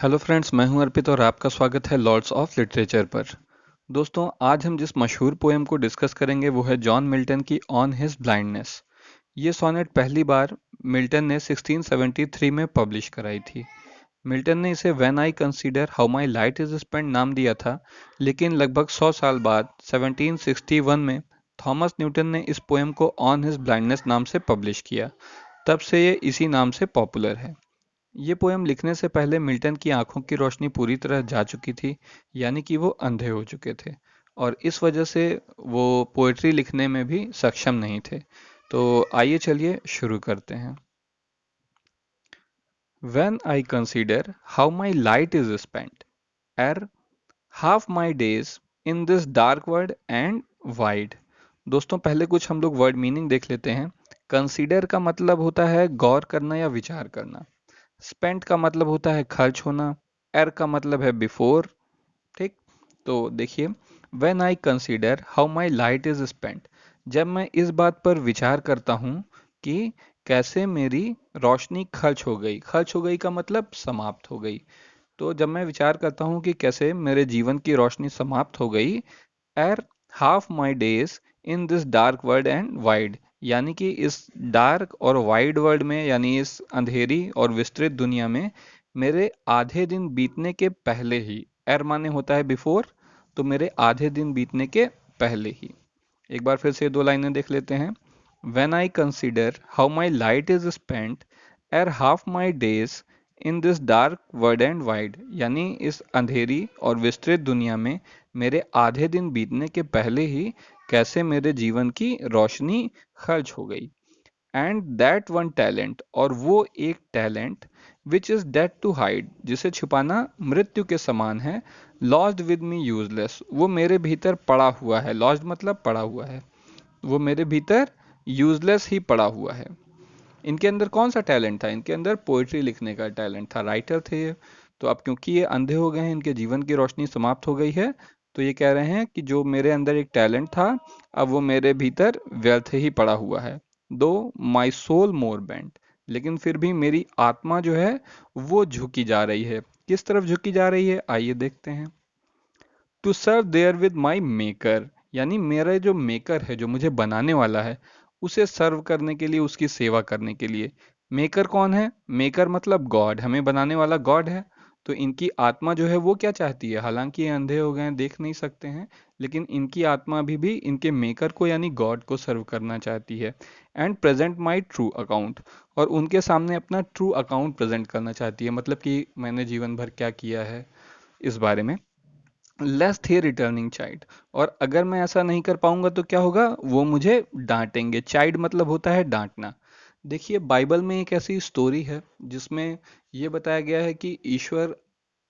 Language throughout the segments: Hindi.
हेलो फ्रेंड्स, मैं हूं अर्पित और आपका स्वागत है लॉर्ड्स ऑफ लिटरेचर पर। दोस्तों, आज हम जिस मशहूर पोएम को डिस्कस करेंगे वो है जॉन मिल्टन की ऑन हिज ब्लाइंडनेस। ये सोनेट पहली बार मिल्टन ने 1673 में पब्लिश कराई थी। मिल्टन ने इसे when I consider how my light is spent नाम दिया था, लेकिन लगभग 100 साल बाद 1761 में थॉमस न्यूटन ने इस पोएम को ऑन हिज ब्लाइंडनेस नाम से पब्लिश किया। तब से ये इसी नाम से पॉपुलर है। ये पोएम लिखने से पहले मिल्टन की आंखों की रोशनी पूरी तरह जा चुकी थी, यानी कि वो अंधे हो चुके थे और इस वजह से वो पोएट्री लिखने में भी सक्षम नहीं थे। तो आइए चलिए शुरू करते हैं। When I consider how my light is spent, ere half my days in this dark world and wide। दोस्तों, पहले कुछ हम लोग वर्ड मीनिंग देख लेते हैं। कंसीडर का मतलब होता है गौर करना या विचार करना। स्पेंट का मतलब होता है खर्च होना। एर का मतलब है बिफोर। ठीक। तो देखिए, when I consider how my light is spent, जब मैं इस बात पर विचार करता हूँ कि कैसे मेरी रोशनी खर्च हो गई। खर्च हो गई का मतलब समाप्त हो गई। तो जब मैं विचार करता हूँ कि कैसे मेरे जीवन की रोशनी समाप्त हो गई, एर half my days in this dark world and wide, यानी कि इस डार्क और वाइड वर्ल्ड में, यानी इस अंधेरी और विस्तृत दुनिया में मेरे आधे दिन बीतने के पहले ही। एर माने होता है बिफोर, तो मेरे आधे दिन बीतने के पहले ही। एक बार फिर से दो लाइनें देख लेते हैं। When I consider how my light is spent, ere half my days in this dark world and wide, यानी इस अंधेरी और विस्तृत दुनिया में मेरे आधे दिन बीतने के पहले ही कैसे मेरे जीवन की रोशनी खर्च हो गई। एंड दैट वन टैलेंट, और वो एक talent which is dead to hide, जिसे छुपाना मृत्यु के समान है। लॉस्ट विद मी यूजलेस, वो मेरे भीतर पड़ा हुआ है। लॉस्ट मतलब पड़ा हुआ है, वो मेरे भीतर यूजलेस ही पड़ा हुआ है। इनके अंदर कौन सा टैलेंट था? इनके अंदर पोइट्री लिखने का टैलेंट था, राइटर थे ये। तो अब क्योंकि ये अंधे हो गए हैं, इनके जीवन की रोशनी समाप्त हो गई है, तो ये कह रहे हैं कि जो मेरे अंदर एक टैलेंट था, अब वो मेरे भीतर व्यर्थ ही पड़ा हुआ है। दो माई सोल मोर बेंट, लेकिन फिर भी मेरी आत्मा जो है वो झुकी जा रही है। किस तरफ झुकी जा रही है, आइए देखते हैं। To serve therewith my maker, यानी मेरा जो मेकर है, जो मुझे बनाने वाला है, उसे सर्व करने के लिए, उसकी सेवा करने के लिए। मेकर कौन है? मेकर मतलब गॉड, हमें बनाने वाला गॉड है। तो इनकी आत्मा जो है वो क्या चाहती है? हालांकि ये अंधे हो गए हैं, देख नहीं सकते हैं, लेकिन इनकी आत्मा अभी भी इनके मेकर को यानी गॉड को सर्व करना चाहती है। And present my true account, और उनके सामने अपना ट्रू अकाउंट प्रेजेंट करना चाहती है, मतलब कि मैंने जीवन भर क्या किया है इस बारे में। लेस थे रिटर्निंग चाइल्ड, और अगर मैं ऐसा नहीं कर पाऊंगा तो क्या होगा? वो मुझे डांटेंगे। चाइल्ड मतलब होता है डांटना। देखिए, बाइबल में एक ऐसी स्टोरी है जिसमें ये बताया गया है कि ईश्वर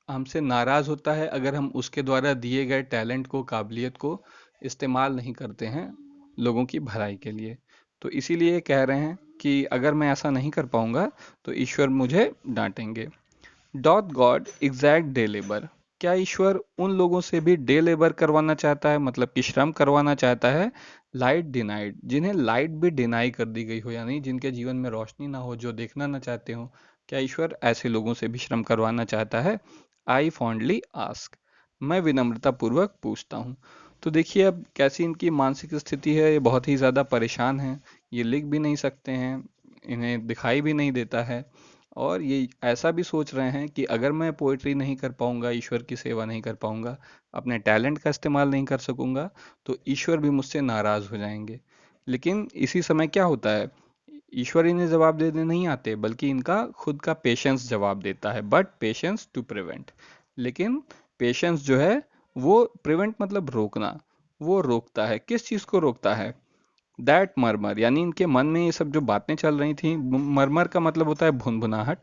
हमसे नाराज होता है अगर हम उसके द्वारा दिए गए टैलेंट को, काबिलियत को इस्तेमाल नहीं करते हैं लोगों की भलाई के लिए। तो इसीलिए कह रहे हैं कि अगर मैं ऐसा नहीं कर पाऊंगा तो ईश्वर मुझे डांटेंगे। Doth God exact day labour, क्या ईश्वर उन लोगों से भी डे लेबर करवाना चाहता है, मतलब कि श्रम करवाना चाहता है? लाइट डिनाइड, जिन्हें लाइट भी डिनाई कर दी गई हो, यानी जिनके जीवन में रोशनी ना हो, जो देखना ना चाहते हो, क्या ईश्वर ऐसे लोगों से भी श्रम करवाना चाहता है? आई फॉन्डली आस्क, मैं विनम्रता पूर्वक पूछता हूँ। तो देखिए, अब कैसी इनकी मानसिक स्थिति है। ये बहुत ही ज़्यादा परेशान हैं, ये लिख भी नहीं सकते हैं, इन्हें दिखाई भी नहीं देता है, और ये ऐसा भी सोच रहे हैं कि अगर मैं पोइट्री नहीं कर पाऊंगा, ईश्वर की सेवा नहीं कर पाऊंगा, अपने टैलेंट का इस्तेमाल नहीं कर सकूंगा, तो ईश्वर भी मुझसे नाराज हो जाएंगे। लेकिन इसी समय क्या होता है, ईश्वर इन्हें जवाब देने नहीं आते, बल्कि इनका खुद का पेशेंस जवाब देता है। बट पेशेंस टू प्रिवेंट, लेकिन पेशेंस जो है वो प्रिवेंट मतलब रोकना, वो रोकता है। किस चीज को रोकता है? दैट मरमर, यानी इनके मन में ये सब जो बातें चल रही थी, मरमर का मतलब होता है भुनभुनाहट।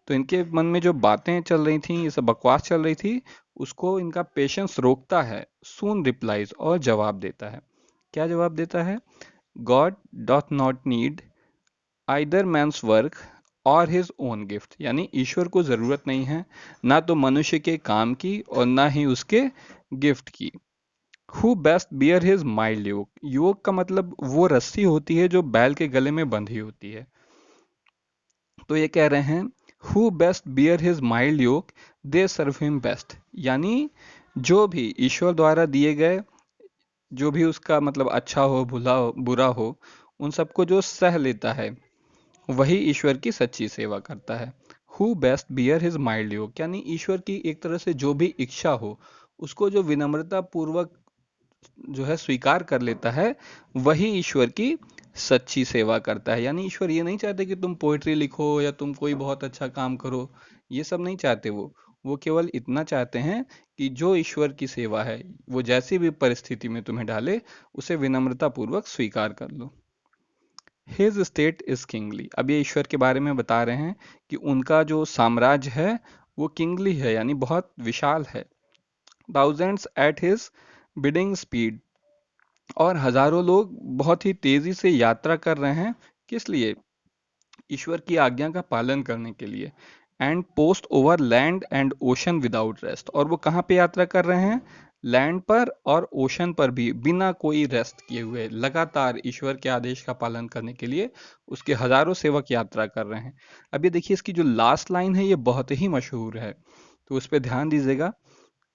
तो इनके मन में जो बातें चल रही थी, ये सब बकवास चल रही थी, उसको इनका पेशेंस रोकता है। सून रिप्लाइज, और जवाब देता है। क्या जवाब देता है? God doth not need either man's work or his own gift, यानी ईश्वर को जरूरत नहीं है ना तो मनुष्य के काम की और ना ही उसके गिफ्ट की। Who best bear his mild yoke, yoke का मतलब वो रस्सी होती है जो बैल के गले में बंधी होती है। तो ये कह रहे हैं who best bear his mild yoke, they serve him best. यानी जो भी ईश्वर द्वारा दिए गए, जो भी उसका मतलब अच्छा हो भुला हो बुरा हो, उन सबको जो सह लेता है, वही ईश्वर की सच्ची सेवा करता है। Who best bear his mild yoke, यानी ईश्वर की एक तरह से जो भी इच्छा हो, उसको जो विनम्रता पूर्वक जो है स्वीकार कर लेता है, वही ईश्वर की सच्ची सेवा करता है। यानी ईश्वर ये नहीं चाहते कि तुम पोइट्री लिखो या तुम कोई बहुत अच्छा काम करो, ये सब नहीं चाहते वो केवल इतना चाहते हैं कि जो ईश्वर की सेवा है, वो जैसी भी परिस्थिति में तुम्हें डाले, उसे विनम्रता पूर्वक स्वीकार कर लो। हिज स्टेट इज किंगली, अब ये ईश्वर के बारे में बता रहे हैं कि उनका जो साम्राज्य है वो किंगली है, यानी बहुत विशाल है। Thousands at his bidding speed, और हजारों लोग बहुत ही तेजी से यात्रा कर रहे हैं, किस लिए? ईश्वर की आज्ञा का पालन करने के लिए। And post over land and ocean without rest, और वो कहाँ पे यात्रा कर रहे हैं? लैंड पर और ओशन पर भी बिना कोई रेस्ट किए हुए लगातार ईश्वर के आदेश का पालन करने के लिए उसके हजारों सेवक यात्रा कर रहे हैं। अब ये देखिए, इसकी जो लास्ट लाइन है ये बहुत ही मशहूर है, तो उस पर ध्यान दीजिएगा।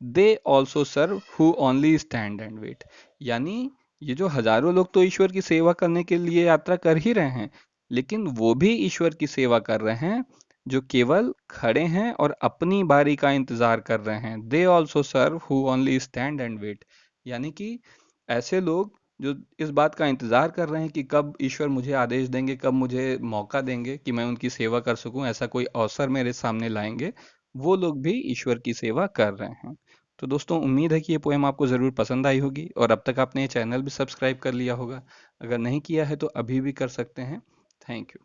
They also serve who only stand and wait, यानी ये जो हजारों लोग तो ईश्वर की सेवा करने के लिए यात्रा कर ही रहे हैं, लेकिन वो भी ईश्वर की सेवा कर रहे हैं जो केवल खड़े हैं और अपनी बारी का इंतजार कर रहे हैं। They also serve who only stand and wait, यानी कि ऐसे लोग जो इस बात का इंतजार कर रहे हैं कि कब ईश्वर मुझे आदेश देंगे, कब मुझे मौका देंगे कि मैं उनकी सेवा कर सकूं, ऐसा कोई अवसर मेरे सामने लाएंगे, वो लोग भी ईश्वर की सेवा कर रहे हैं। तो दोस्तों, उम्मीद है कि ये पोएम आपको ज़रूर पसंद आई होगी, और अब तक आपने ये चैनल भी सब्सक्राइब कर लिया होगा। अगर नहीं किया है तो अभी भी कर सकते हैं। Thank you.